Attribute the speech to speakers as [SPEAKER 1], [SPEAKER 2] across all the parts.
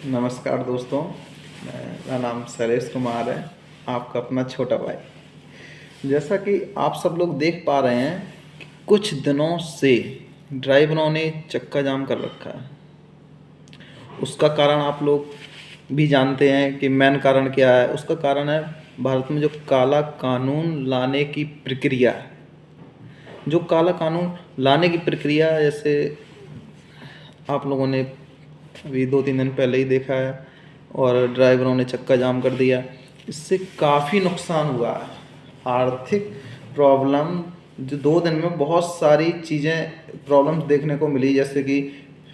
[SPEAKER 1] नमस्कार दोस्तों, मेरा नाम शैलेश कुमार है। आपका अपना छोटा भाई। जैसा कि आप सब लोग देख पा रहे हैं कि कुछ दिनों से ड्राइवरों ने चक्का जाम कर रखा है। उसका कारण आप लोग भी जानते हैं कि मेन कारण क्या है। उसका कारण है भारत में जो काला कानून लाने की प्रक्रिया है। जो काला कानून लाने की प्रक्रिया, जैसे आप लोगों ने अभी 2-3 दिन पहले ही देखा है, और ड्राइवरों ने चक्का जाम कर दिया। इससे काफ़ी नुकसान हुआ है, आर्थिक प्रॉब्लम। जो 2 दिन में बहुत सारी चीज़ें प्रॉब्लम्स देखने को मिली, जैसे कि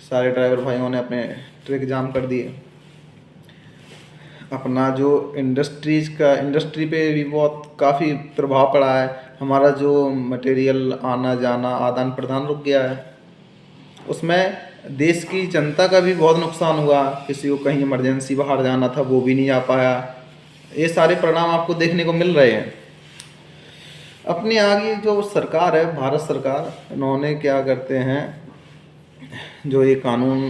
[SPEAKER 1] सारे ड्राइवर भाइयों ने अपने ट्रक जाम कर दिए। अपना जो इंडस्ट्री पे भी बहुत काफ़ी प्रभाव पड़ा है। हमारा जो मटेरियल आना जाना आदान प्रदान रुक गया है। उसमें देश की जनता का भी बहुत नुकसान हुआ। किसी को कहीं इमरजेंसी बाहर जाना था, वो भी नहीं आ पाया। ये सारे परिणाम आपको देखने को मिल रहे हैं। अपनी आगे जो सरकार है, भारत सरकार, उन्होंने क्या करते हैं, जो ये कानून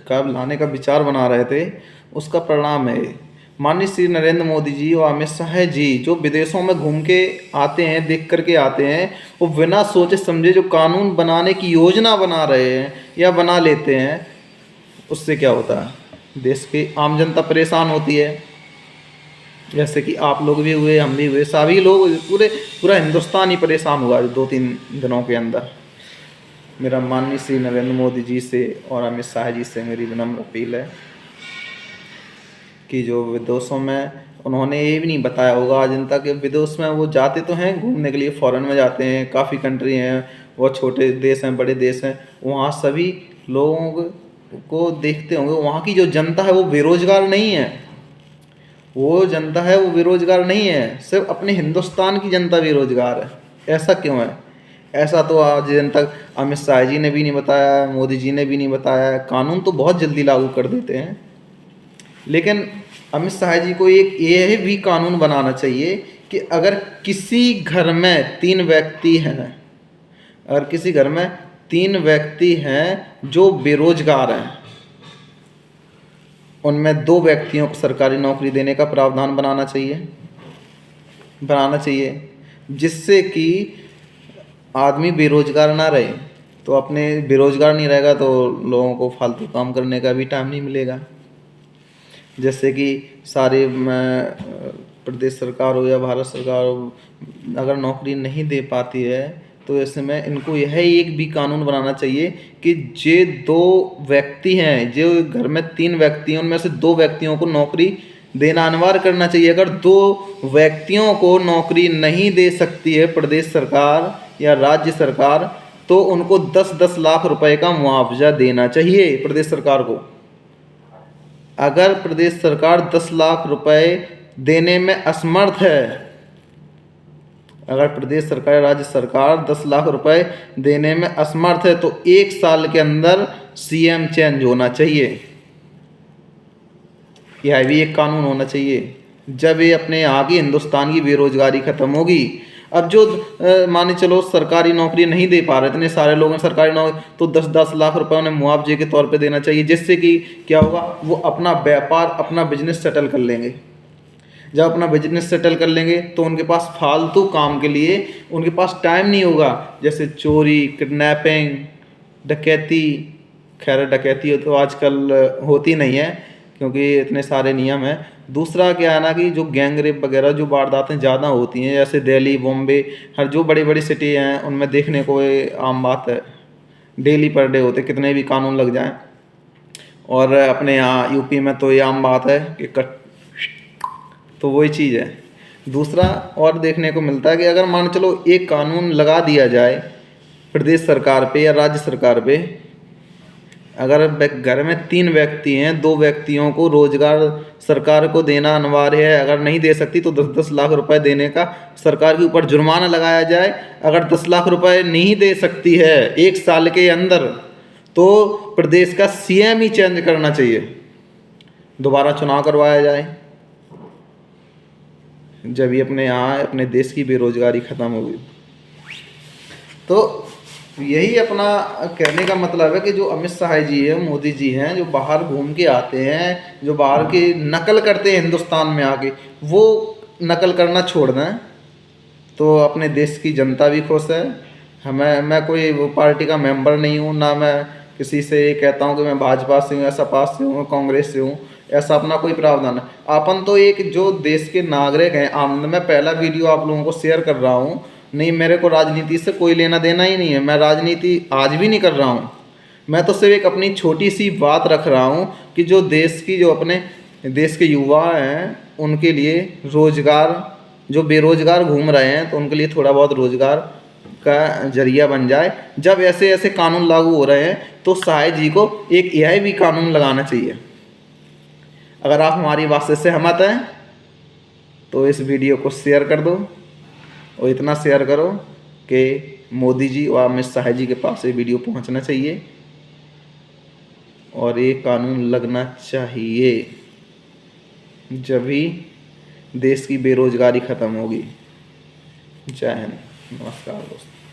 [SPEAKER 1] का लाने का विचार बना रहे थे, उसका परिणाम है माननीय श्री नरेंद्र मोदी जी और अमित शाह जी, जो विदेशों में घूम के आते हैं, देख करके आते हैं, वो बिना सोचे समझे जो कानून बनाने की योजना बना रहे हैं या बना लेते हैं, उससे क्या होता है, देश की आम जनता परेशान होती है। जैसे कि आप लोग भी हुए, हम भी हुए, सभी लोग, पूरा हिंदुस्तान ही परेशान हुआ 2-3 दिनों के अंदर। मेरा माननीय श्री नरेंद्र मोदी जी से और अमित शाह जी से मेरी विनम्र अपील है कि जो विदेशों में, उन्होंने ये भी नहीं बताया होगा आज दिन तक, विदेश में वो जाते तो हैं घूमने के लिए, फॉरेन में जाते हैं, काफ़ी कंट्री हैं, वो छोटे देश हैं, बड़े देश हैं, वहाँ सभी लोगों को देखते होंगे। वहाँ की जो जनता है वो बेरोजगार नहीं है। वो जनता है वो बेरोजगार नहीं है, सिर्फ अपने हिंदुस्तान की जनता बेरोजगार है। ऐसा क्यों है? ऐसा तो आज दिन तक अमित शाह जी ने भी नहीं बताया, मोदी जी ने भी नहीं बताया। कानून तो बहुत जल्दी लागू कर देते हैं, लेकिन अमित शाह जी को एक ये भी कानून बनाना चाहिए कि अगर किसी घर में 3 व्यक्ति हैं, अगर किसी घर में 3 व्यक्ति हैं जो बेरोजगार हैं, उनमें 2 व्यक्तियों को सरकारी नौकरी देने का प्रावधान बनाना चाहिए, जिससे कि आदमी बेरोजगार ना रहे। तो अपने बेरोजगार नहीं रहेगा तो लोगों को फालतू काम करने का भी टाइम नहीं मिलेगा। जैसे कि सारे प्रदेश सरकार हो या भारत सरकार हो, अगर नौकरी नहीं दे पाती है, तो ऐसे में इनको यह एक भी कानून बनाना चाहिए कि जे 2 व्यक्ति हैं, जो घर में 3 व्यक्ति हैं, उनमें से 2 व्यक्तियों को नौकरी देना अनिवार्य करना चाहिए। अगर 2 व्यक्तियों को नौकरी नहीं दे सकती है प्रदेश सरकार या राज्य सरकार, तो उनको 10-10 लाख रुपए का मुआवजा देना चाहिए प्रदेश सरकार को। अगर प्रदेश सरकार 10 लाख रुपए देने में असमर्थ है, अगर प्रदेश सरकार, राज्य सरकार 10 लाख रुपए देने में असमर्थ है, तो 1 साल के अंदर सीएम चेंज होना चाहिए। यह भी एक कानून होना चाहिए। जब ये अपने आगे हिंदुस्तान की बेरोजगारी खत्म होगी। अब जो माने चलो सरकारी नौकरी नहीं दे पा रहे, इतने सारे लोग हैं सरकारी नौकरी, तो 10-10 लाख रुपए उन्हें मुआवजे के तौर पे देना चाहिए, जिससे कि क्या होगा, वो अपना व्यापार, अपना बिजनेस सेटल कर लेंगे। जब अपना बिजनेस सेटल कर लेंगे तो उनके पास फालतू काम के लिए उनके पास टाइम नहीं होगा, जैसे चोरी, किडनैपिंग, डकैती। खैर डकैती तो आजकल होती नहीं है क्योंकि इतने सारे नियम हैं। दूसरा क्या है ना कि जो गैंग रेप वगैरह जो वारदातें ज़्यादा होती हैं, जैसे दिल्ली, बॉम्बे, हर जो बड़ी बड़ी सिटी हैं, उनमें देखने को ये आम बात है। डेली पर डे होते, कितने भी कानून लग जाएं। और अपने यहाँ यूपी में तो ये आम बात है कि तो वही चीज़ है। दूसरा और देखने को मिलता है कि अगर मान चलो एक कानून लगा दिया जाए प्रदेश सरकार पे या राज्य सरकार पे, अगर घर में 3 व्यक्ति हैं, 2 व्यक्तियों को रोजगार सरकार को देना अनिवार्य है, अगर नहीं दे सकती तो 10-10 लाख रुपए देने का सरकार के ऊपर जुर्माना लगाया जाए। अगर 10 लाख रुपए नहीं दे सकती है 1 साल के अंदर, तो प्रदेश का सीएम ही चेंज करना चाहिए, दोबारा चुनाव करवाया जाए, जब ये अपने यहाँ अपने देश की बेरोजगारी खत्म होगी। तो यही अपना कहने का मतलब है कि जो अमित शाह जी है, मोदी जी हैं, जो बाहर घूम के आते हैं, जो बाहर की नकल करते हैं हिंदुस्तान में आके, वो नकल करना छोड़ दें तो अपने देश की जनता भी खुश है। मैं कोई वो पार्टी का मेंबर नहीं हूँ, ना मैं किसी से ये कहता हूँ कि मैं भाजपा से हूँ या सपा से हूँ, कांग्रेस से हूँ, ऐसा अपना कोई प्रावधान है। अपन तो एक जो देश के नागरिक हैं आम, मैं पहला वीडियो आप लोगों को शेयर कर रहा हूँ। नहीं, मेरे को राजनीति से कोई लेना देना ही नहीं है, मैं राजनीति आज भी नहीं कर रहा हूँ। मैं तो सिर्फ एक अपनी छोटी सी बात रख रहा हूँ कि जो देश की, जो अपने देश के युवा हैं उनके लिए रोजगार, जो बेरोजगार घूम रहे हैं तो उनके लिए थोड़ा बहुत रोजगार का जरिया बन जाए। जब ऐसे ऐसे कानून लागू हो रहे हैं तो शाह जी को एक यह भी कानून लगाना चाहिए। अगर आप हमारी बात से सहमत हैं तो इस वीडियो को शेयर कर दो, और इतना शेयर करो कि मोदी जी और अमित शाह जी के पास ये वीडियो पहुंचना चाहिए और ये कानून लगना चाहिए। जब भी देश की बेरोजगारी ख़त्म होगी। जय हिंद, नमस्कार दोस्तों।